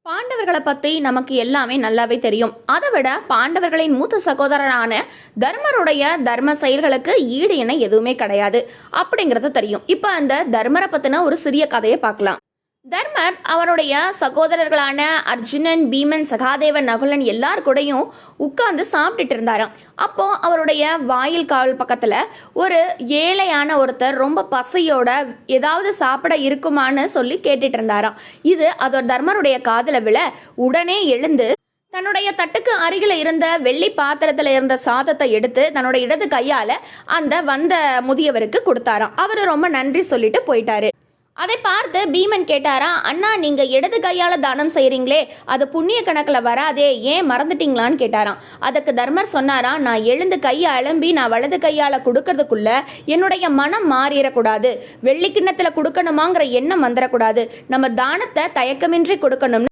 பாண்டவர்களை பத்தி நமக்கு எல்லாமே நல்லாவே தெரியும். அதை விட பாண்டவர்களின் மூத்த சகோதரரான தர்மருடைய தர்ம செயல்களுக்கு ஈடு என எதுவுமே கிடையாது அப்படிங்கறது தெரியும். இப்ப அந்த தர்மரை பத்தின ஒரு சிறிய கதையை பார்க்கலாம். தர்மர் அவருடைய சகோதரர்களான அர்ஜுனன், பீமன், சகாதேவன், நகுலன் எல்லார் கூடயும் உட்கார்ந்து சாப்பிட்டுட்டு இருந்தாராம். அப்போ அவருடைய வாயில் காவல் பக்கத்துல ஒரு ஏழையான ஒருத்தர் ரொம்ப பசியோட ஏதாவது சாப்பிட இருக்குமான்னு சொல்லி கேட்டுட்டு இருந்தாராம். இது அதோட தர்மருடைய காதுல விழ உடனே எழுந்து தன்னுடைய தட்டுக்கு அருகில் இருந்த வெள்ளி பாத்திரத்தில் இருந்த சாதத்தை எடுத்து தன்னோட இடது கையால அந்த வந்த முதியவருக்கு கொடுத்தாராம். அவரு ரொம்ப நன்றி சொல்லிட்டு போயிட்டாரு. அதை பார்த்து பீமன் கேட்டாரா, அண்ணா நீங்க இடது கையால தானம் செய்றீங்களே, அது புண்ணிய கணக்குல வராதே, ஏன் மறந்துட்டீங்களான்னு கேட்டாராம். அதுக்கு தர்மர் சொன்னாரா, நான் எழுந்து கையை அலம்பி நான் வலது கையால கொடுக்கறதுக்குள்ள என்னுடைய மனம் மாறிடக்கூடாது, வெள்ளி கிண்ணத்துல கொடுக்கணுமாங்கிற எண்ணம் வந்துடக்கூடாது, நம்ம தானத்தை தயக்கமின்றி கொடுக்கணும்னு